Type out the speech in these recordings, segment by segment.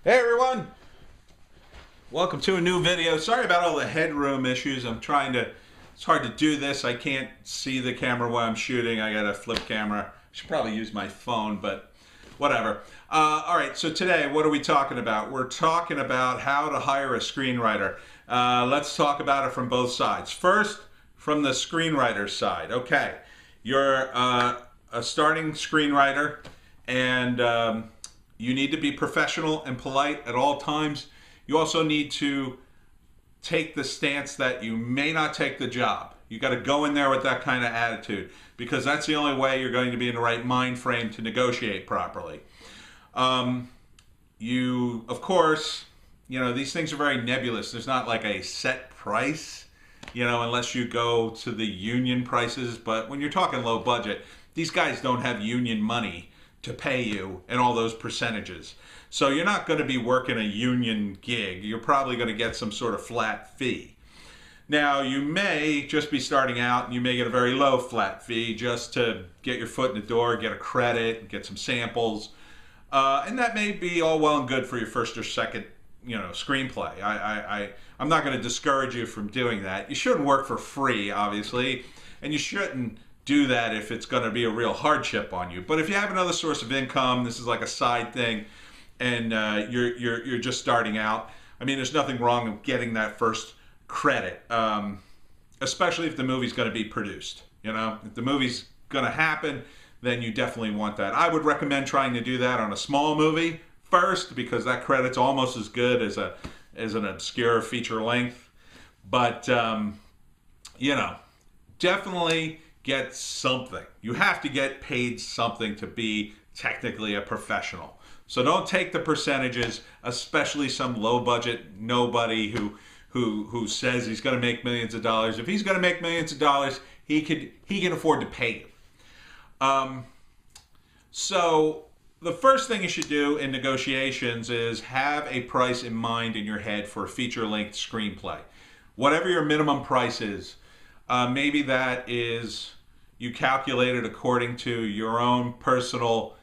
Hey everyone, welcome to a new video. Sorry about all the headroom issues. It's hard to do this. I can't see the camera while I'm shooting. I got a flip camera. I should probably use my phone, but whatever. All right, so today, what are we talking about? We're talking about how to hire a screenwriter. Let's talk about it from both sides. First, from the screenwriter side. Okay, you're a starting screenwriter and you need to be professional and polite at all times. You also need to take the stance that you may not take the job. You got to go in there with that kind of attitude because that's the only way you're going to be in the right mind frame to negotiate properly. Of course, these things are very nebulous. There's not like a set price, unless you go to the union prices. But when you're talking low budget, these guys don't have union money to pay you and all those percentages. So you're not going to be working a union gig. You're probably going to get some sort of flat fee. Now, you may just be starting out and you may get a very low flat fee just to get your foot in the door, get a credit, get some samples. And that may be all well and good for your first or second, screenplay. I'm not going to discourage you from doing that. You shouldn't work for free, obviously, and you shouldn't do that if it's going to be a real hardship on you. But if you have another source of income, this is like a side thing, and you're just starting out, I mean, there's nothing wrong with getting that first credit, especially if the movie's going to be produced. If the movie's going to happen, then you definitely want that. I would recommend trying to do that on a small movie first because that credit's almost as good as an obscure feature length. But definitely get something. You have to get paid something to be technically a professional. So don't take the percentages, especially some low budget nobody who says he's going to make millions of dollars. If he's going to make millions of dollars, he can afford to pay you. So the first thing you should do in negotiations is have a price in mind in your head for a feature-length screenplay. Whatever your minimum price is, maybe that is you calculate it according to your own personal,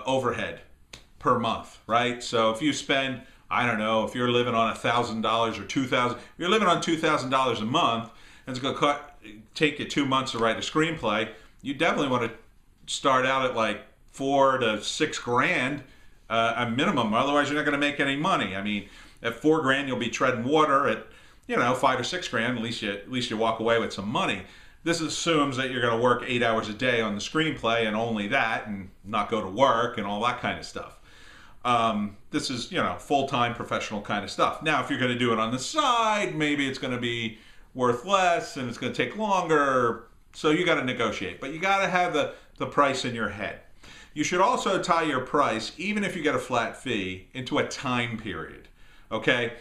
overhead per month, right? So if you spend, I don't know, if you're living on $1,000 or $2,000, you're living on $2,000 a month, and it's going to take you 2 months to write a screenplay. You definitely want to start out at like $4 to $6 grand a minimum. Otherwise, you're not going to make any money. I mean, at $4 grand, you'll be treading water. At $5 or $6 grand, at least you walk away with some money. This assumes that you're going to work 8 hours a day on the screenplay and only that, and not go to work and all that kind of stuff. This is full-time professional kind of stuff. Now, if you're going to do it on the side, maybe it's going to be worth less and it's going to take longer. So you got to negotiate, but you got to have the price in your head. You should also tie your price, even if you get a flat fee, into a time period. Okay.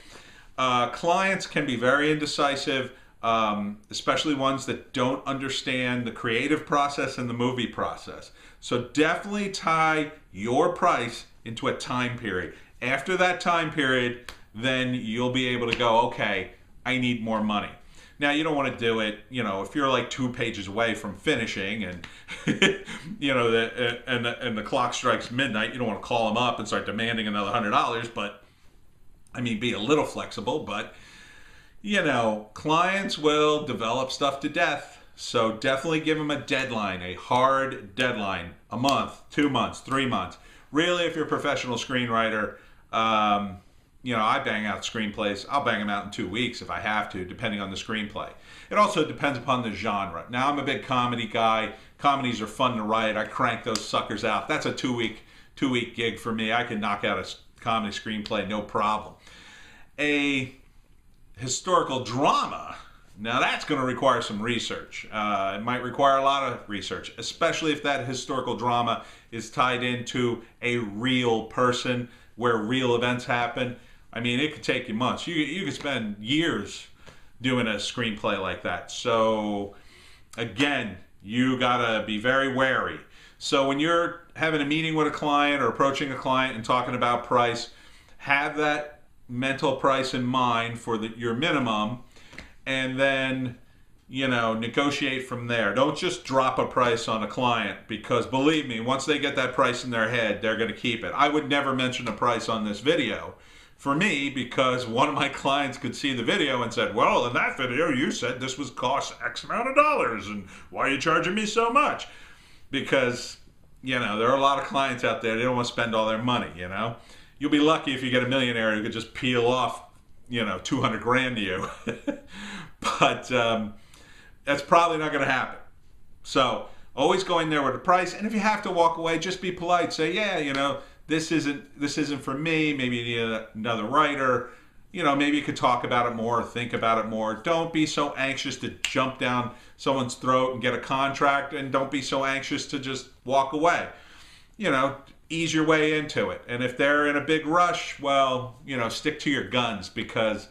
Clients can be very indecisive, especially ones that don't understand the creative process and the movie process. So definitely tie your price into a time period. After that time period, then you'll be able to go, okay, I need more money. Now, you don't want to do it, if you're like 2 pages away from finishing and, and the clock strikes midnight, you don't want to call them up and start demanding another $100, but I mean, be a little flexible, but, clients will develop stuff to death. So definitely give them a deadline, a hard deadline, a month, 2 months, 3 months. Really, if you're a professional screenwriter, I bang out screenplays. I'll bang them out in 2 weeks if I have to, depending on the screenplay. It also depends upon the genre. Now, I'm a big comedy guy. Comedies are fun to write. I crank those suckers out. That's a two-week gig for me. I can knock out a comedy screenplay, no problem. A historical drama, now that's going to require some research. It might require a lot of research, especially if that historical drama is tied into a real person where real events happen. I mean, it could take you months. You could spend years doing a screenplay like that. So again, you gotta be very wary. So when you're having a meeting with a client or approaching a client and talking about price, have that mental price in mind for your minimum, and then negotiate from there. Don't just drop a price on a client, because believe me, once they get that price in their head, they're going to keep it. I would never mention a price on this video for me, because one of my clients could see the video and said, well, in that video you said this was cost X amount of dollars, and why are you charging me so much? Because there are a lot of clients out there, they don't want to spend all their money. You'll be lucky if you get a millionaire who could just peel off 200 grand to you. But that's probably not going to happen. So always go in there with a price, and if you have to walk away, just be polite. Say, yeah, this isn't for me. Maybe you need another writer. Maybe you could talk about it more, or think about it more. Don't be so anxious to jump down someone's throat and get a contract, and don't be so anxious to just walk away. Ease your way into it. And if they're in a big rush, well, stick to your guns, because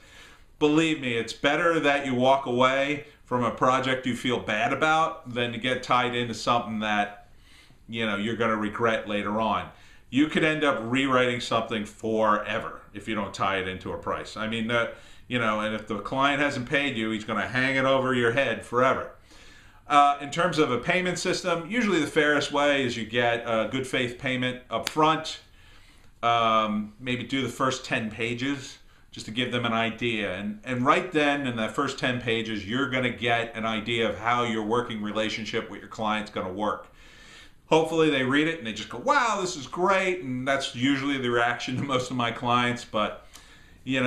believe me, it's better that you walk away from a project you feel bad about than to get tied into something that, you're going to regret later on. You could end up rewriting something forever if you don't tie it into a price. I mean, and if the client hasn't paid you, he's going to hang it over your head forever. In terms of a payment system, usually the fairest way is you get a good faith payment up front. Maybe do the first 10 pages just to give them an idea. And right then, in that first 10 pages, you're going to get an idea of how your working relationship with your client's going to work. Hopefully they read it and they just go, wow, this is great. And that's usually the reaction to most of my clients. But, you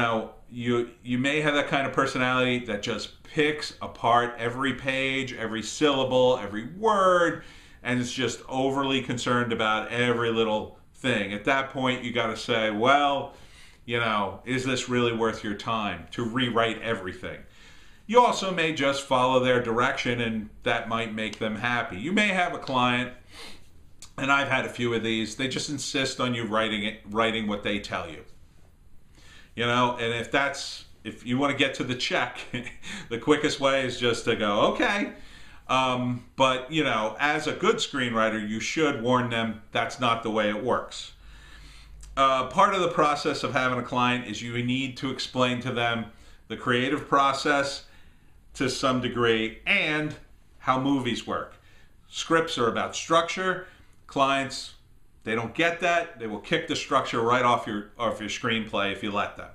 may have that kind of personality that just picks apart every page, every syllable, every word, and is just overly concerned about every little thing. At that point, you got to say, well, is this really worth your time to rewrite everything? You also may just follow their direction, and that might make them happy. You may have a client, and I've had a few of these, they just insist on you writing what they tell you. And if you want to get to the check, the quickest way is just to go, okay. But, as a good screenwriter, you should warn them that's not the way it works. Part of the process of having a client is you need to explain to them the creative process to some degree and how movies work. Scripts are about structure. Clients, they don't get that. They will kick the structure right off your screenplay if you let them.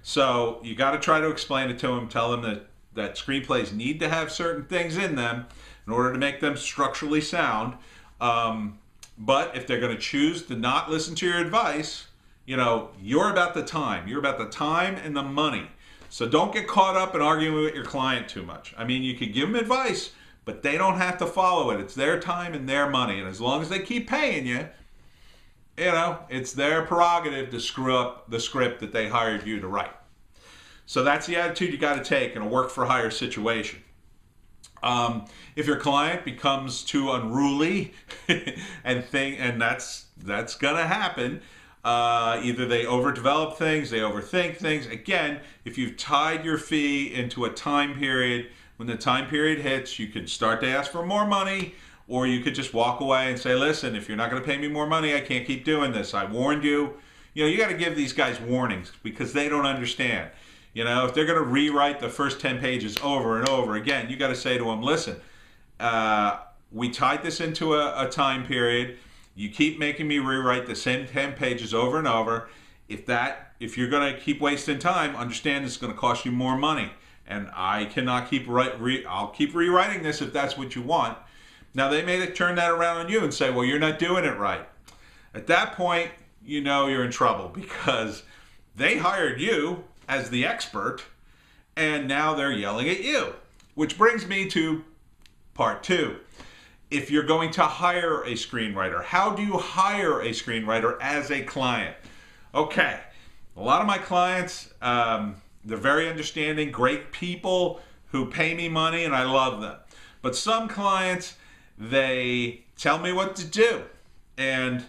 So you got to try to explain it to them. Tell them that screenplays need to have certain things in them in order to make them structurally sound. But if they're going to choose to not listen to your advice, you're about the time. You're about the time and the money. So don't get caught up in arguing with your client too much. I mean, you can give them advice, but they don't have to follow it. It's their time and their money. And as long as they keep paying you, it's their prerogative to screw up the script that they hired you to write. So that's the attitude you got to take in a work for hire situation. If your client becomes too unruly and that's gonna happen, either they overdevelop things, they overthink things. Again, if you've tied your fee into a time period, when the time period hits, you can start to ask for more money, or you could just walk away and say, listen, if you're not going to pay me more money, I can't keep doing this. I warned you. You got to give these guys warnings, because they don't understand. If they're going to rewrite the first 10 pages over and over again, you got to say to them, listen, we tied this into a time period. You keep making me rewrite the same 10 pages over and over. If you're going to keep wasting time, understand it's going to cost you more money. And I cannot I'll keep rewriting this if that's what you want. Now, they may turn that around on you and say, well, you're not doing it right. At that point, you're in trouble, because they hired you as the expert, and now they're yelling at you. Which brings me to part 2. If you're going to hire a screenwriter, how do you hire a screenwriter as a client? Okay, a lot of my clients, they're very understanding, great people who pay me money, and I love them. But some clients, they tell me what to do, and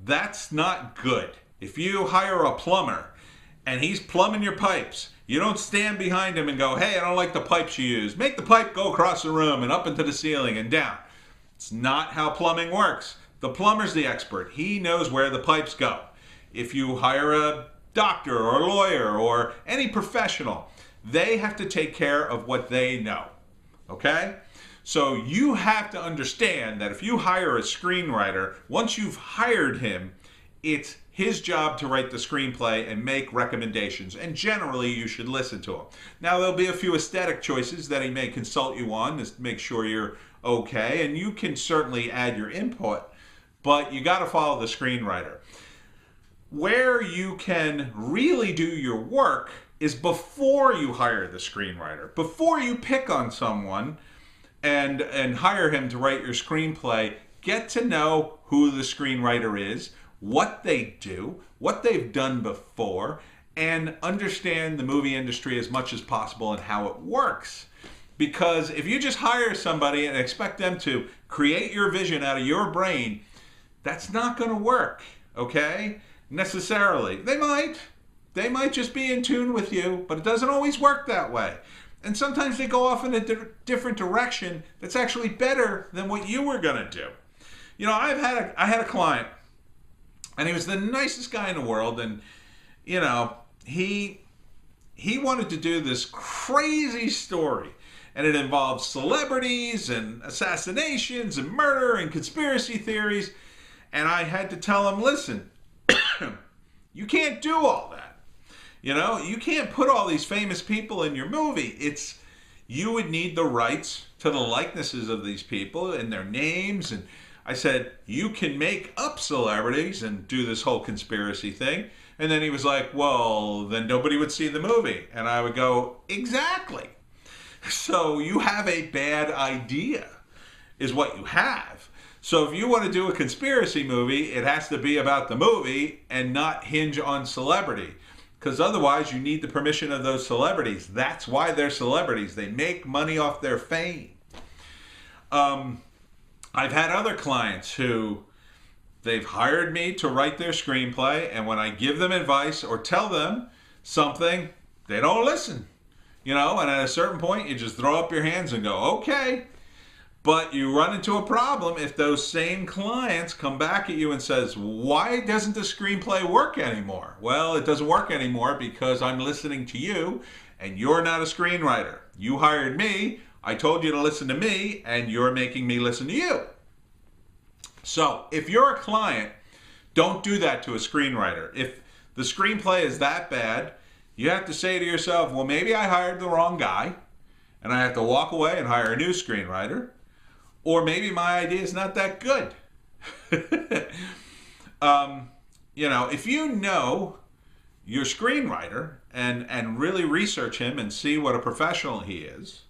that's not good. If you hire a plumber and he's plumbing your pipes, you don't stand behind him and go, hey, I don't like the pipes you use. Make the pipe go across the room and up into the ceiling and down. It's not how plumbing works. The plumber's the expert. He knows where the pipes go. If you hire a doctor or a lawyer or any professional, they have to take care of what they know. okay? So you have to understand that if you hire a screenwriter, once you've hired him, it's his job to write the screenplay and make recommendations, and generally you should listen to him. Now there'll be a few aesthetic choices that he may consult you on to make sure you're okay, and you can certainly add your input, but you got to follow the screenwriter. Where you can really do your work is before you hire the screenwriter. Before you pick on someone and hire him to write your screenplay, get to know who the screenwriter is, what they do, what they've done before, and understand the movie industry as much as possible and how it works. Because if you just hire somebody and expect them to create your vision out of your brain, that's not going to work, okay? Necessarily. They might just be in tune with you, but it doesn't always work that way. And sometimes they go off in a different direction that's actually better than what you were going to do. You know, I had a client, and he was the nicest guy in the world, and you know, he wanted to do this crazy story, and it involved celebrities and assassinations and murder and conspiracy theories, and I had to tell him, listen, you can't do all that. You know, you can't put all these famous people in your movie. You would need the rights to the likenesses of these people and their names. And I said, you can make up celebrities and do this whole conspiracy thing. And then he was like, well, then nobody would see the movie. And I would go, exactly. So you have a bad idea is what you have. So if you want to do a conspiracy movie, it has to be about the movie and not hinge on celebrity. Because otherwise you need the permission of those celebrities. That's why they're celebrities. They make money off their fame. I've had other clients who they've hired me to write their screenplay, and when I give them advice or tell them something, they don't listen. You know, and at a certain point you just throw up your hands and go, okay. But you run into a problem if those same clients come back at you and says, why doesn't the screenplay work anymore? Well, it doesn't work anymore because I'm listening to you and you're not a screenwriter. You hired me, I told you to listen to me, and you're making me listen to you. So if you're a client, don't do that to a screenwriter. If the screenplay is that bad, you have to say to yourself, well, maybe I hired the wrong guy and I have to walk away and hire a new screenwriter. Or maybe my idea is not that good. You know, if you know your screenwriter and really research him and see what a professional he is,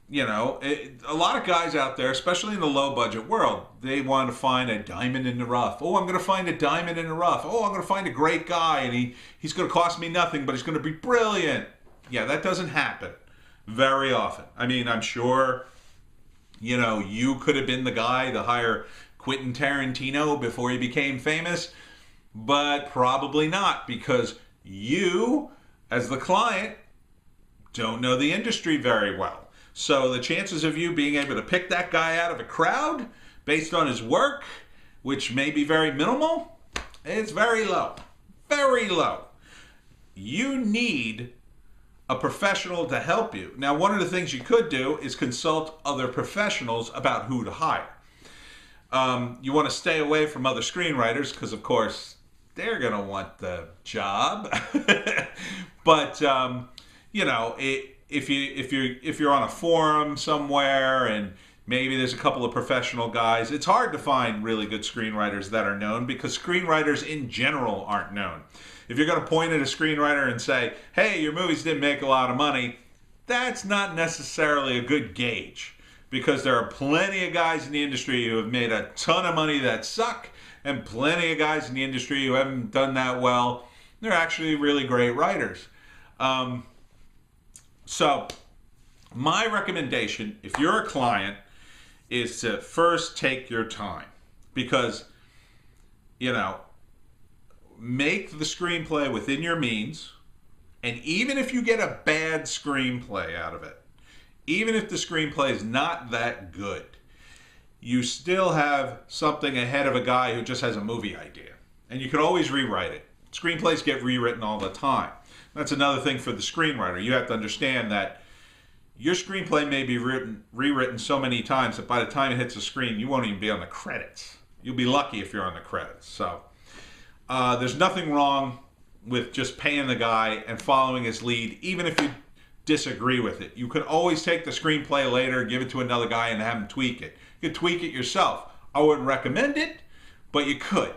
you know, a lot of guys out there, especially in the low budget world, they want to find a diamond in the rough. Oh, I'm going to find a diamond in the rough. Oh, I'm going to find a great guy and he's going to cost me nothing, but he's going to be brilliant. Yeah, that doesn't happen very often. I mean, I'm sure, you know, you could have been the guy to hire Quentin Tarantino before he became famous, but probably not, because you, as the client, don't know the industry very well. So the chances of you being able to pick that guy out of a crowd based on his work, which may be very minimal, is very low. Very low. You need a professional to help you. Now, one of the things you could do is consult other professionals about who to hire. You want to stay away from other screenwriters because, of course, they're going to want the job. But you know, if you're on a forum somewhere and maybe there's a couple of professional guys, it's hard to find really good screenwriters that are known because screenwriters in general aren't known. If you're going to point at a screenwriter and say, hey, your movies didn't make a lot of money, that's not necessarily a good gauge, because there are plenty of guys in the industry who have made a ton of money that suck, and plenty of guys in the industry who haven't done that well. They're actually really great writers. So my recommendation, if you're a client, is to first take your time, because, you know, make the screenplay within your means, and even if you get a bad screenplay out of it, even if the screenplay is not that good, you still have something ahead of a guy who just has a movie idea, and you can always rewrite it. Screenplays get rewritten all the time. That's another thing for the screenwriter. You have to understand that your screenplay may be rewritten so many times that by the time it hits the screen, you won't even be on the credits. You'll be lucky if you're on the credits. So there's nothing wrong with just paying the guy and following his lead, even if you disagree with it. You can always take the screenplay later, give it to another guy, and have him tweak it. You could tweak it yourself. I wouldn't recommend it, but you could.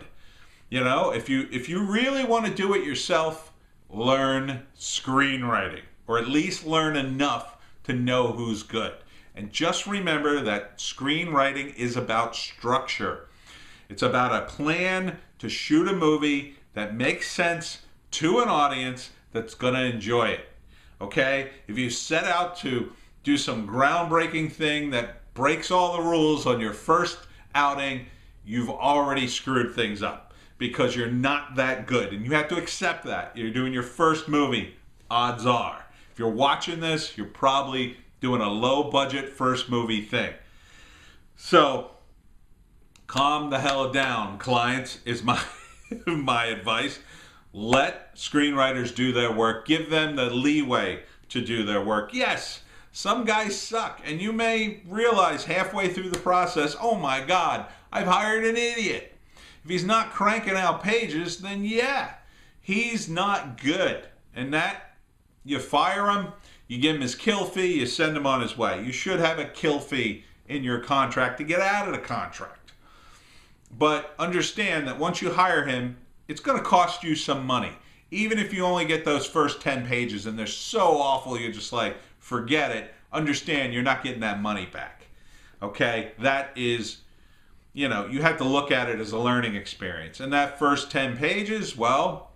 You know, if you really want to do it yourself, learn screenwriting, or at least learn enough to know who's good. And just remember that screenwriting is about structure. It's about a plan to shoot a movie that makes sense to an audience that's going to enjoy it. Okay? If you set out to do some groundbreaking thing that breaks all the rules on your first outing, you've already screwed things up because you're not that good. And you have to accept that. You're doing your first movie. Odds are, if you're watching this, you're probably doing a low budget first movie thing. So calm the hell down, clients, is my my advice. Let screenwriters do their work. Give them the leeway to do their work. Yes, some guys suck, and you may realize halfway through the process, oh my God, I've hired an idiot. If he's not cranking out pages, then yeah, he's not good. And that, you fire him, you give him his kill fee, you send him on his way. You should have a kill fee in your contract to get out of the contract. But understand that once you hire him, it's going to cost you some money. Even if you only get those first 10 pages and they're so awful, you're just like, forget it. Understand you're not getting that money back. Okay? That is, you know, you have to look at it as a learning experience. And that first 10 pages, well,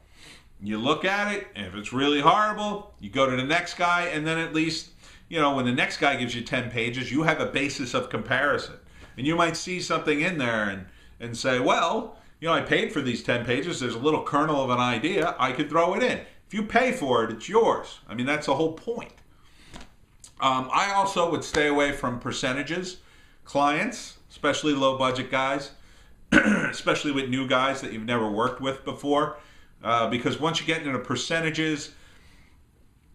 you look at it, and if it's really horrible, you go to the next guy, and then at least, you know, when the next guy gives you 10 pages, you have a basis of comparison. And you might see something in there and say, well, you know, I paid for these 10 pages. There's a little kernel of an idea. I could throw it in. If you pay for it, it's yours. I mean, that's the whole point. I also would stay away from percentages. Clients, especially low-budget guys, especially with new guys that you've never worked with before, because once you get into percentages,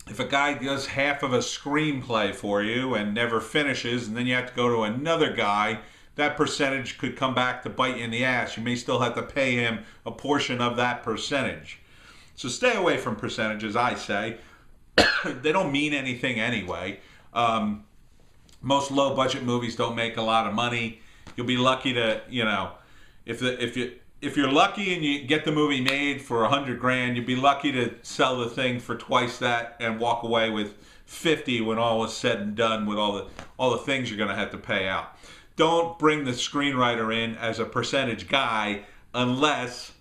if a guy does half of a screenplay for you and never finishes, and then you have to go to another guy, that percentage could come back to bite you in the ass. You may still have to pay him a portion of that percentage. So stay away from percentages, I say. They don't mean anything anyway. Most low-budget movies don't make a lot of money. You'll be lucky to, you know, if you're lucky and you get the movie made for $100 grand, you'd be lucky to sell the thing for twice that and walk away with 50 when all is said and done with all the things you're going to have to pay out. Don't bring the screenwriter in as a percentage guy unless,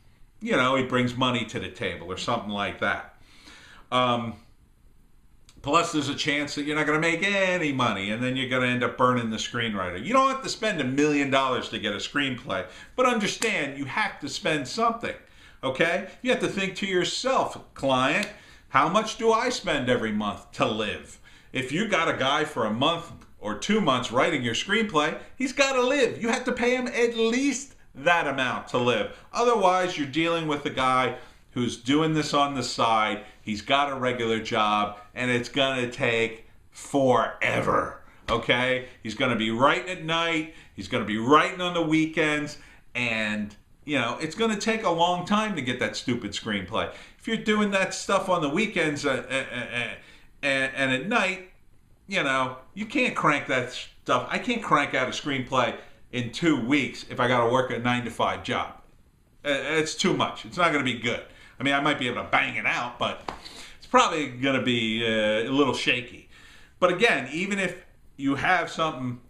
you know, he brings money to the table or something like that. Plus, there's a chance that you're not going to make any money, and then you're going to end up burning the screenwriter. You don't have to spend $1 million to get a screenplay, but understand you have to spend something, okay? You have to think to yourself, client, how much do I spend every month to live? If you got a guy for a month or 2 months writing your screenplay, he's got to live. You have to pay him at least that amount to live. Otherwise, you're dealing with a guy who's doing this on the side. He's got a regular job, and it's going to take forever, okay? He's going to be writing at night. He's going to be writing on the weekends, and, you know, it's going to take a long time to get that stupid screenplay. If you're doing that stuff on the weekends and at night, you know, you can't crank that stuff. I can't crank out a screenplay in 2 weeks if I got to work a 9-to-5 job. It's too much. It's not going to be good. I mean, I might be able to bang it out, but it's probably going to be a little shaky. But again, even if you have something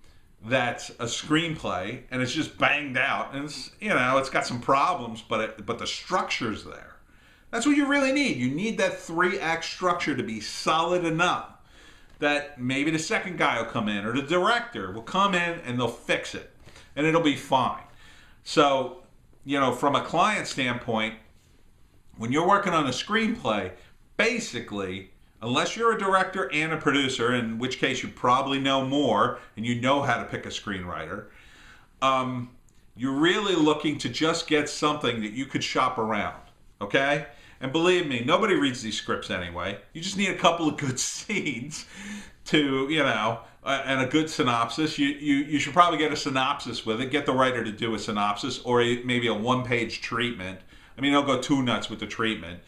that's a screenplay and it's just banged out and it's, you know, it's got some problems, but the structure's there. That's what you really need. You need that 3-act structure to be solid enough that maybe the second guy will come in or the director will come in and they'll fix it and it'll be fine. So, you know, from a client standpoint, when you're working on a screenplay, basically, unless you're a director and a producer, in which case you probably know more and you know how to pick a screenwriter, you're really looking to just get something that you could shop around, okay? And believe me, nobody reads these scripts anyway. You just need a couple of good scenes to, and a good synopsis. You should probably get a synopsis with it. Get the writer to do a synopsis or maybe a one-page treatment. I mean, don't go too nuts with the treatment.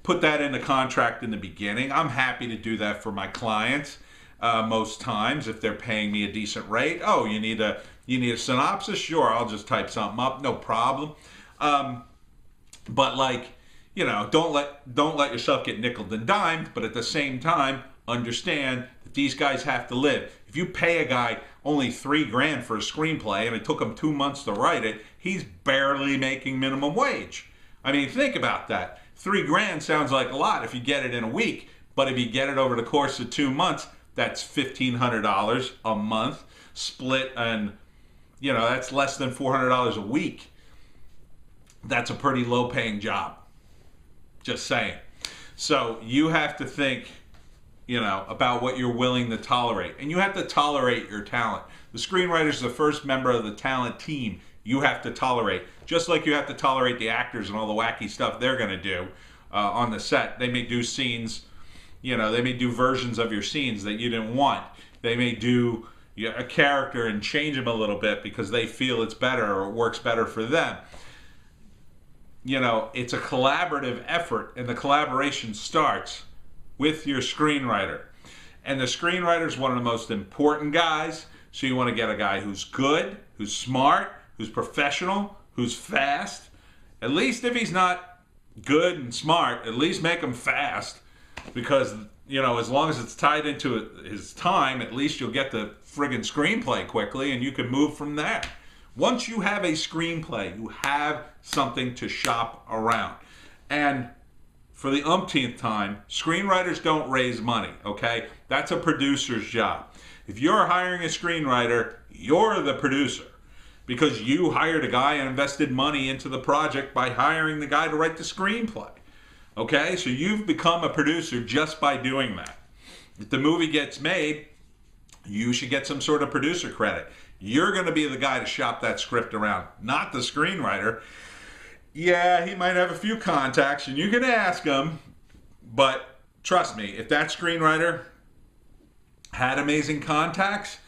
Put that in the contract in the beginning. I'm happy to do that for my clients most times if they're paying me a decent rate. Oh, you need a synopsis? Sure, I'll just type something up. No problem. But don't let yourself get nickeled and dimed. But at the same time, understand that these guys have to live. If you pay a guy only $3,000 for a screenplay and it took him 2 months to write it, he's barely making minimum wage. I mean, think about that. $3,000 sounds like a lot if you get it in a week, but if you get it over the course of 2 months, that's $1,500 a month split, and that's less than $400 a week. That's a pretty low-paying job. Just saying. So you have to think, about what you're willing to tolerate, and you have to tolerate your talent. The screenwriter is the first member of the talent team you have to tolerate, just like you have to tolerate the actors and all the wacky stuff they're going to do on the set. They may do scenes, they may do versions of your scenes that you didn't want. They may do a character and change them a little bit because they feel it's better or it works better for them. It's a collaborative effort, and the collaboration starts with your screenwriter. And the screenwriter is one of the most important guys, so you want to get a guy who's good, who's smart, who's professional, who's fast. At least if he's not good and smart, at least make him fast, because as long as it's tied into his time, at least you'll get the friggin' screenplay quickly and you can move from there. Once you have a screenplay, you have something to shop around. And for the umpteenth time, screenwriters don't raise money, okay? That's a producer's job. If you're hiring a screenwriter, you're the producer, because you hired a guy and invested money into the project by hiring the guy to write the screenplay. Okay, so you've become a producer just by doing that. If the movie gets made, you should get some sort of producer credit. You're going to be the guy to shop that script around, not the screenwriter. Yeah, he might have a few contacts and you can ask him, but trust me, if that screenwriter had amazing contacts,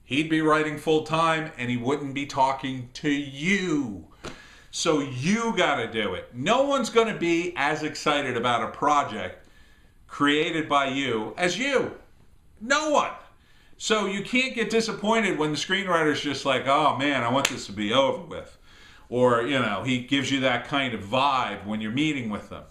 he'd be writing full time and he wouldn't be talking to you. So you got to do it. No one's going to be as excited about a project created by you as you. No one. So you can't get disappointed when the screenwriter's just like, oh man, I want this to be over with. Or, he gives you that kind of vibe when you're meeting with them.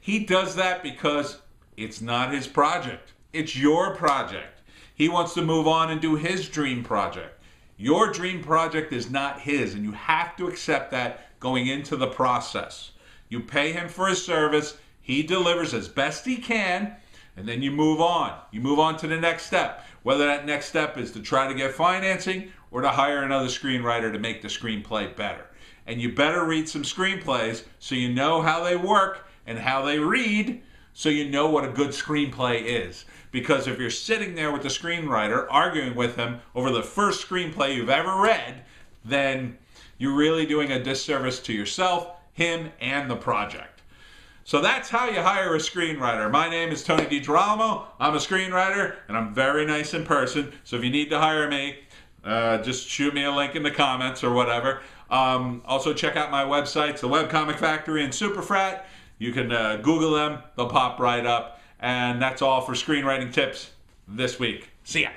He does that because it's not his project. It's your project. He wants to move on and do his dream project. Your dream project is not his, and you have to accept that going into the process. You pay him for his service, he delivers as best he can, and then you move on. You move on to the next step, whether that next step is to try to get financing or to hire another screenwriter to make the screenplay better. And you better read some screenplays so you know how they work and how they read, so you know what a good screenplay is. Because if you're sitting there with the screenwriter arguing with him over the first screenplay you've ever read, then you're really doing a disservice to yourself, him, and the project. So that's how you hire a screenwriter. My name is Tony DiGerolamo. I'm a screenwriter, and I'm very nice in person. So if you need to hire me, just shoot me a link in the comments or whatever. Also check out my websites, the Webcomic Factory and Superfrat. You can Google them. They'll pop right up. And that's all for screenwriting tips this week. See ya.